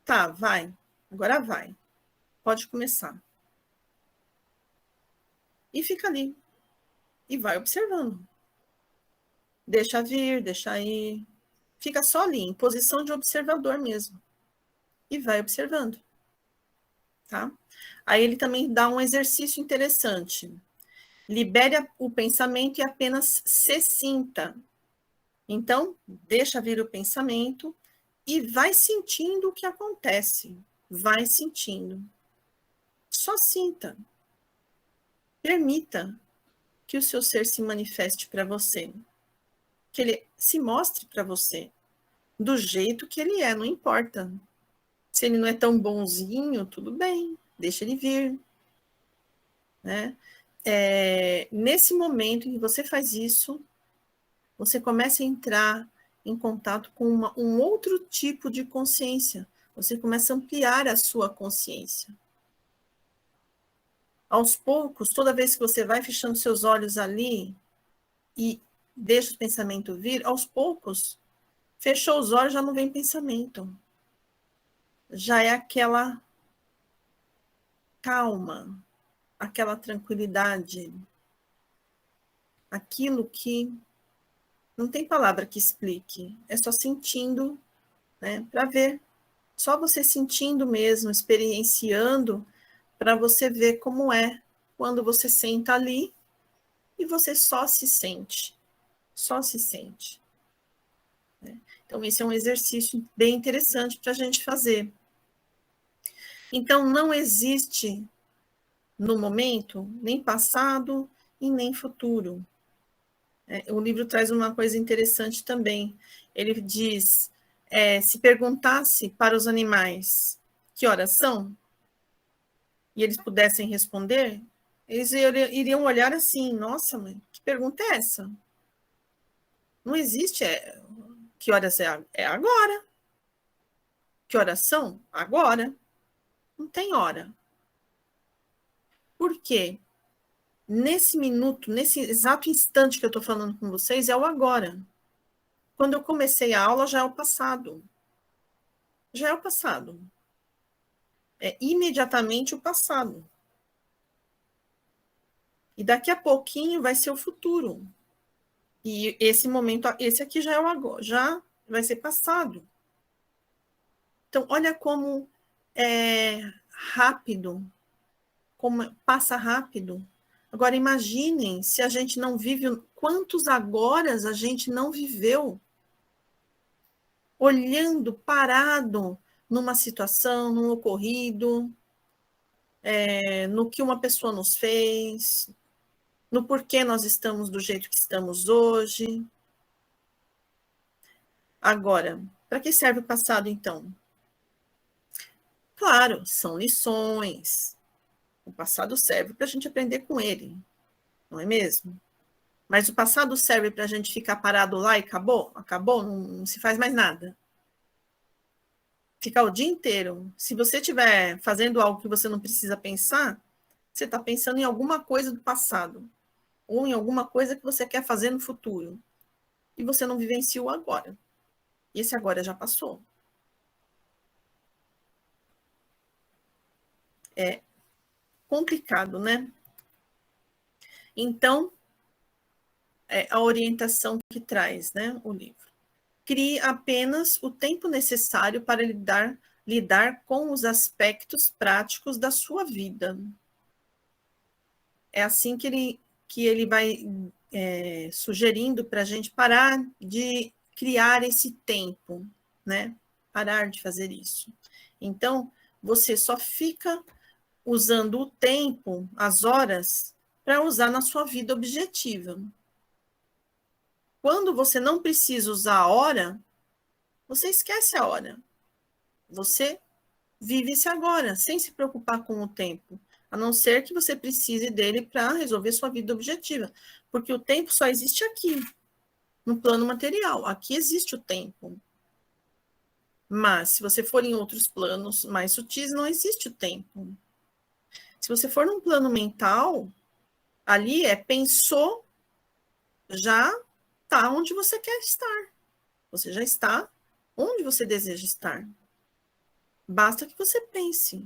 tá, vai, agora vai, pode começar. E fica ali, e vai observando. Deixa vir, deixa ir, fica só ali, em posição de observador mesmo, e vai observando, tá? Aí ele também dá um exercício interessante. Libere o pensamento e apenas se sinta. Então, deixa vir o pensamento e vai sentindo o que acontece. Vai sentindo. Só sinta. Permita que o seu ser se manifeste para você. Que ele se mostre para você. Do jeito que ele é, não importa. Se ele não é tão bonzinho, tudo bem. Deixa ele vir. Né? Nesse momento em que você faz isso, você começa a entrar em contato com um outro tipo de consciência. Você começa a ampliar a sua consciência. Aos poucos, toda vez que você vai fechando seus olhos ali e deixa o pensamento vir, aos poucos, fechou os olhos, já não vem pensamento. Já é aquela calma, aquela tranquilidade. aquilo que não tem palavra que explique, é só sentindo, né, para ver, só você sentindo mesmo, experienciando, para você ver como é quando você senta ali e você só se sente. Né? Então, esse é um exercício bem interessante para a gente fazer. Então, não existe no momento nem passado e nem futuro. O livro traz uma coisa interessante também. Ele diz, se perguntasse para os animais que horas são, e eles pudessem responder, eles iriam olhar assim, nossa, mãe, que pergunta é essa? Não existe que horas é agora. Que horas são? Agora. Não tem hora. Por quê? Nesse minuto, nesse exato instante que eu estou falando com vocês, é o agora. Quando eu comecei a aula, já é o passado. Já é o passado. É imediatamente o passado. E daqui a pouquinho vai ser o futuro. E esse momento, esse aqui já é o agora, já vai ser passado. Então, olha como é rápido, como passa rápido. Agora, imaginem se a gente não vive, quantos agoras a gente não viveu, olhando, parado, numa situação, num ocorrido, no que uma pessoa nos fez, no porquê nós estamos do jeito que estamos hoje. Agora, para que serve o passado, então? Claro, são lições. O passado serve para a gente aprender com ele, não é mesmo? Mas o passado serve para a gente ficar parado lá e acabou? Acabou, não se faz mais nada. Ficar o dia inteiro. Se você estiver fazendo algo que você não precisa pensar, você está pensando em alguma coisa do passado, ou em alguma coisa que você quer fazer no futuro, e você não vivenciou agora. E esse agora já passou. É complicado, né? Então, a orientação que traz, né, o livro. Crie apenas o tempo necessário para lidar com os aspectos práticos da sua vida. É assim que ele vai sugerindo para a gente parar de criar esse tempo, né? Parar de fazer isso. Então, você só fica usando o tempo, as horas, para usar na sua vida objetiva. Quando você não precisa usar a hora, você esquece a hora. Você vive esse agora, sem se preocupar com o tempo. A não ser que você precise dele para resolver sua vida objetiva. Porque o tempo só existe aqui, no plano material. Aqui existe o tempo. Mas, se você for em outros planos mais sutis, não existe o tempo. Se você for num plano mental, ali pensou, já está onde você quer estar. Você já está onde você deseja estar. Basta que você pense.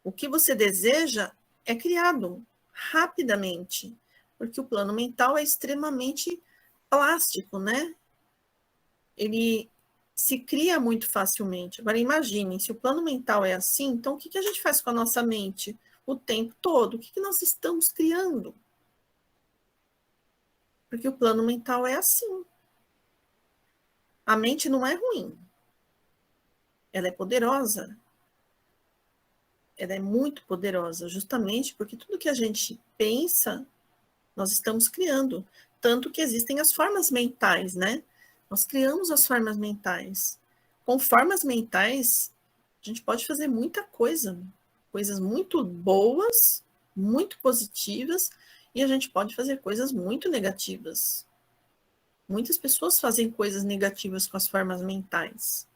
O que você deseja é criado rapidamente, porque o plano mental é extremamente plástico, né? Ele se cria muito facilmente. Agora, imagine, se o plano mental é assim, então o que a gente faz com a nossa mente o tempo todo? O que nós estamos criando? Porque o plano mental é assim. A mente não é ruim. Ela é poderosa. Ela é muito poderosa, justamente porque tudo que a gente pensa, nós estamos criando. Tanto que existem as formas mentais, né? Nós criamos as formas mentais. Com formas mentais, a gente pode fazer muita coisa. Coisas muito boas, muito positivas, e a gente pode fazer coisas muito negativas. Muitas pessoas fazem coisas negativas com as formas mentais.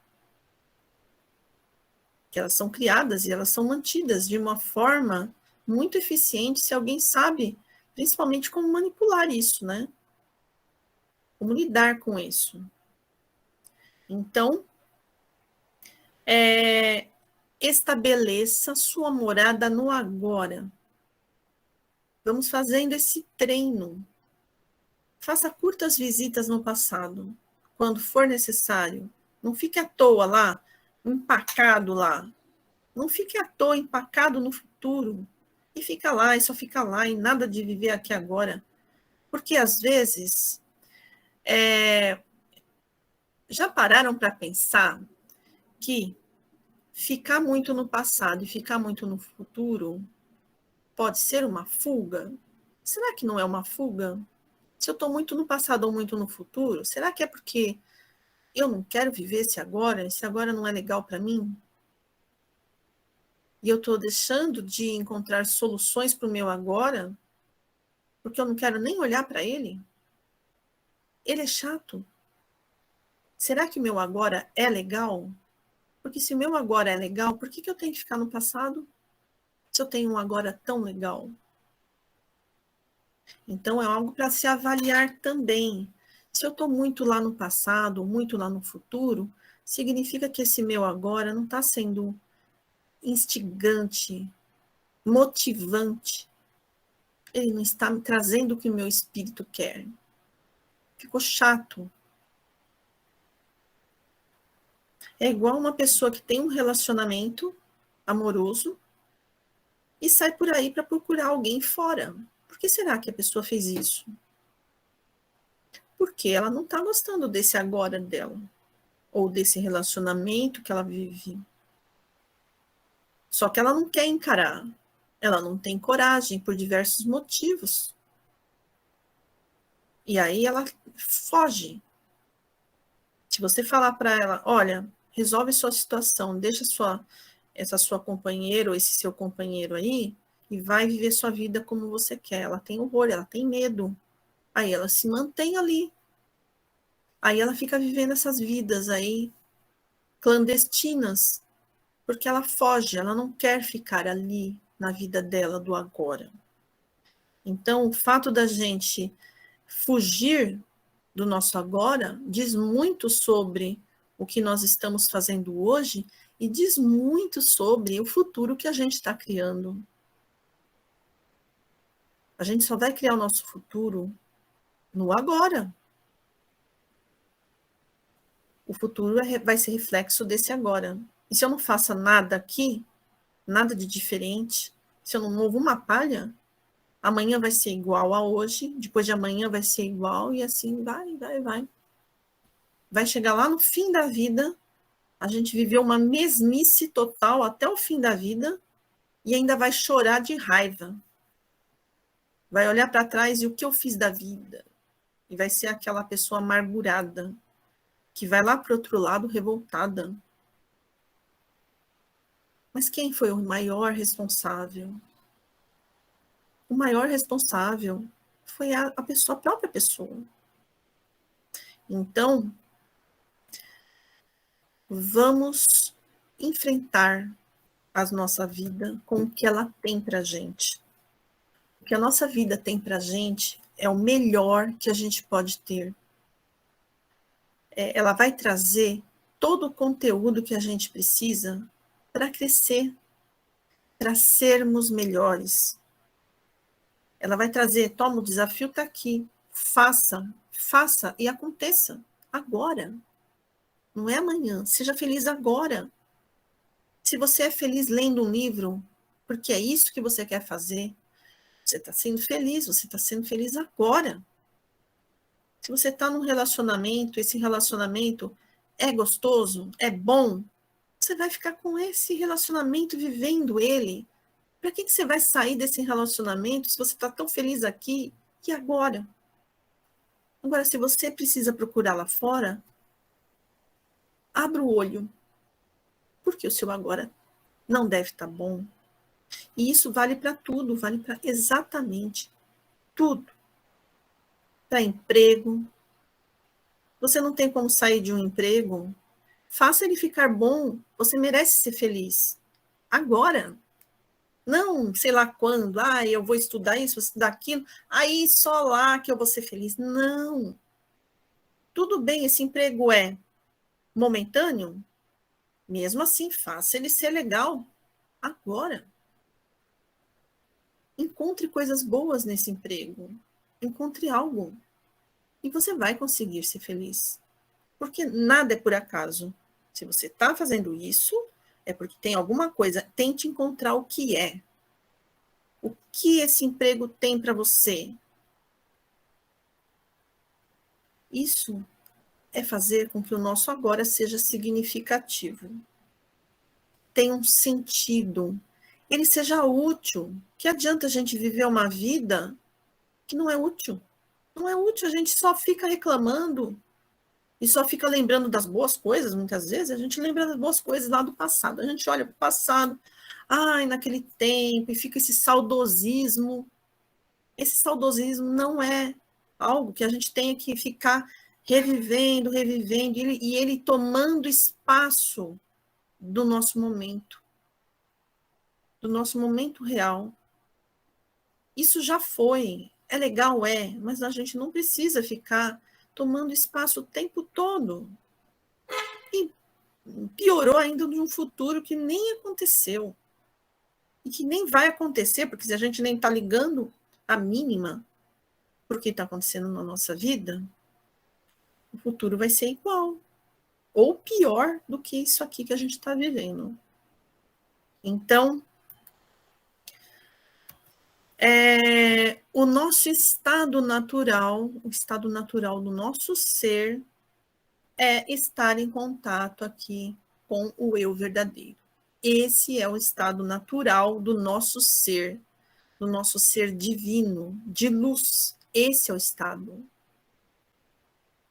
Que elas são criadas e elas são mantidas de uma forma muito eficiente se alguém sabe, principalmente como manipular isso, né? Como lidar com isso. Então, estabeleça sua morada no agora. Vamos fazendo esse treino. Faça curtas visitas no passado, quando for necessário. Não fique à toa lá, empacado lá. Não fique à toa empacado no futuro. E fica lá, e só fica lá, e nada de viver aqui agora. Porque, às vezes, já pararam para pensar que ficar muito no passado e ficar muito no futuro pode ser uma fuga? Será que não é uma fuga? Se eu estou muito no passado ou muito no futuro, será que é porque eu não quero viver esse agora não é legal para mim? E eu estou deixando de encontrar soluções para o meu agora, porque eu não quero nem olhar para ele? Ele é chato. Será que o meu agora é legal? Porque se o meu agora é legal, por que eu tenho que ficar no passado? Se eu tenho um agora tão legal? Então, é algo para se avaliar também. Se eu estou muito lá no passado, muito lá no futuro, significa que esse meu agora não está sendo instigante, motivante. Ele não está me trazendo o que o meu espírito quer. Ficou chato. É igual uma pessoa que tem um relacionamento amoroso e sai por aí para procurar alguém fora. Por que será que a pessoa fez isso? Porque ela não está gostando desse agora dela, ou desse relacionamento que ela vive. Só que ela não quer encarar. Ela não tem coragem por diversos motivos. E aí ela foge. Se você falar para ela, olha, resolve sua situação, deixa essa sua companheira ou esse seu companheiro aí e vai viver sua vida como você quer. Ela tem horror, ela tem medo. Aí ela se mantém ali. Aí ela fica vivendo essas vidas aí clandestinas, porque ela foge, ela não quer ficar ali na vida dela do agora. Então, o fato da gente fugir do nosso agora diz muito sobre o que nós estamos fazendo hoje e diz muito sobre o futuro que a gente está criando. A gente só vai criar o nosso futuro no agora. O futuro vai ser reflexo desse agora. E se eu não faço nada aqui, nada de diferente, se eu não movo uma palha, amanhã vai ser igual a hoje, depois de amanhã vai ser igual, e assim vai. Vai chegar lá no fim da vida, a gente viveu uma mesmice total até o fim da vida, e ainda vai chorar de raiva. Vai olhar para trás e o que eu fiz da vida? E vai ser aquela pessoa amargurada, que vai lá para o outro lado revoltada. Mas quem foi o maior responsável? O maior responsável foi a própria pessoa. Então, vamos enfrentar a nossa vida com o que ela tem para a gente. O que a nossa vida tem para a gente é o melhor que a gente pode ter. Ela vai trazer todo o conteúdo que a gente precisa para crescer, para sermos melhores. Ela vai trazer, toma, o desafio está aqui, faça e aconteça agora. Não é amanhã, seja feliz agora. Se você é feliz lendo um livro, porque é isso que você quer fazer, você está sendo feliz agora. Se você está num relacionamento, esse relacionamento é gostoso, é bom, você vai ficar com esse relacionamento, vivendo ele. Para que você vai sair desse relacionamento se você está tão feliz aqui e agora? Agora, se você precisa procurar lá fora, abra o olho, porque o seu agora não deve estar bom. E isso vale para tudo, vale para exatamente tudo. Para emprego. Você não tem como sair de um emprego? Faça ele ficar bom. Você merece ser feliz. Agora. Não, sei lá quando. Eu vou estudar isso, vou estudar aquilo. Aí só lá que eu vou ser feliz. Não. Tudo bem, esse emprego é momentâneo? Mesmo assim, faça ele ser legal. Agora. Encontre coisas boas nesse emprego. Encontre algo. E você vai conseguir ser feliz. Porque nada é por acaso. Se você está fazendo isso, é porque tem alguma coisa. Tente encontrar o que é. O que esse emprego tem para você? Isso é fazer com que o nosso agora seja significativo. Tenha um sentido. Ele seja útil. Que adianta a gente viver uma vida que não é útil? Não é útil, a gente só fica reclamando e só fica lembrando das boas coisas, muitas vezes. A gente lembra das boas coisas lá do passado. A gente olha para o passado, ai, naquele tempo, e fica esse saudosismo. Esse saudosismo não é algo que a gente tenha que ficar revivendo, e ele tomando espaço do nosso momento real. Isso já foi, é legal, mas a gente não precisa ficar tomando espaço o tempo todo. E piorou ainda de um futuro que nem aconteceu. E que nem vai acontecer, porque se a gente nem está ligando a mínima para o que está acontecendo na nossa vida, o futuro vai ser igual. Ou pior do que isso aqui que a gente está vivendo. Então, o nosso estado natural, o estado natural do nosso ser, é estar em contato aqui com o eu verdadeiro. Esse é o estado natural do nosso ser divino, de luz. Esse é o estado.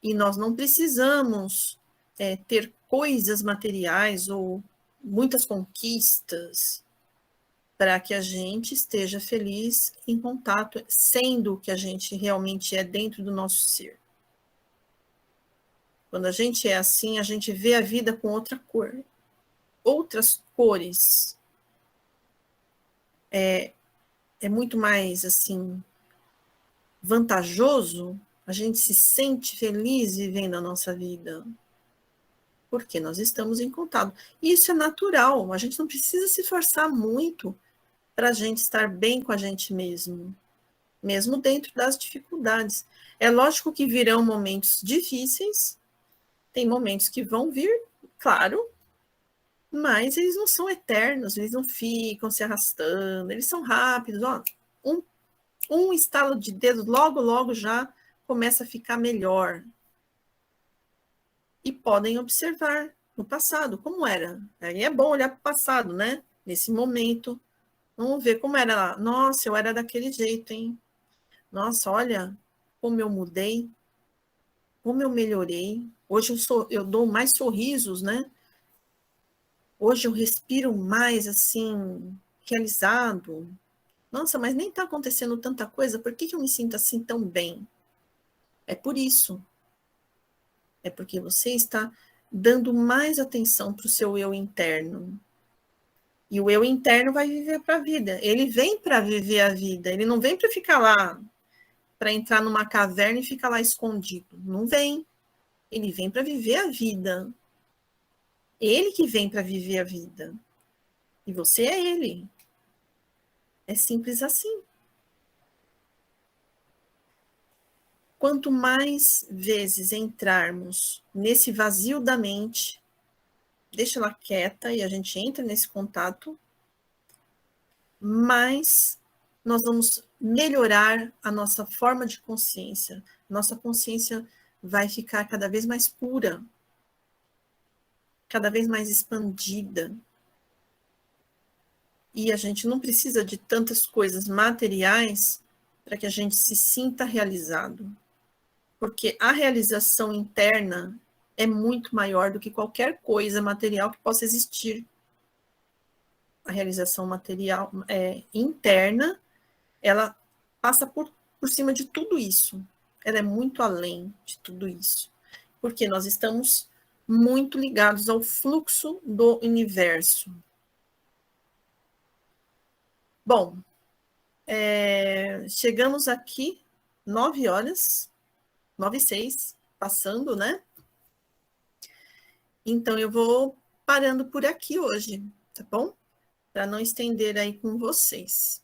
E nós não precisamos ter coisas materiais ou muitas conquistas para que a gente esteja feliz em contato, sendo o que a gente realmente é dentro do nosso ser. Quando a gente é assim, a gente vê a vida com outra cor, outras cores. É muito mais, assim, vantajoso, a gente se sente feliz vivendo a nossa vida. Porque nós estamos em contato. E isso é natural, a gente não precisa se esforçar muito para a gente estar bem com a gente mesmo dentro das dificuldades. É lógico que virão momentos difíceis, tem momentos que vão vir, claro, mas eles não são eternos, eles não ficam se arrastando, eles são rápidos. Ó, um estalo de dedo, logo já começa a ficar melhor. E podem observar no passado, como era. Aí é bom olhar para o passado, né? Nesse momento. Vamos ver como era lá. Nossa, eu era daquele jeito, hein? Nossa, olha como eu mudei, como eu melhorei. Hoje eu dou mais sorrisos, né? Hoje eu respiro mais, assim, realizado. Nossa, mas nem está acontecendo tanta coisa, por que eu me sinto assim tão bem? É por isso. É porque você está dando mais atenção para o seu eu interno. E o eu interno vai viver para a vida. Ele vem para viver a vida. Ele não vem para ficar lá, para entrar numa caverna e ficar lá escondido. Não vem. Ele vem para viver a vida. Ele que vem para viver a vida. E você é ele. É simples assim. Quanto mais vezes entrarmos nesse vazio da mente, deixa ela quieta e a gente entra nesse contato, mais nós vamos melhorar a nossa forma de consciência. Nossa consciência vai ficar cada vez mais pura, cada vez mais expandida. E a gente não precisa de tantas coisas materiais para que a gente se sinta realizado. Porque a realização interna é muito maior do que qualquer coisa material que possa existir. A realização material interna, ela passa por cima de tudo isso. Ela é muito além de tudo isso. Porque nós estamos muito ligados ao fluxo do universo. Bom, chegamos aqui 9h, 9h06, passando, né? Então, eu vou parando por aqui hoje, tá bom? Para não estender aí com vocês.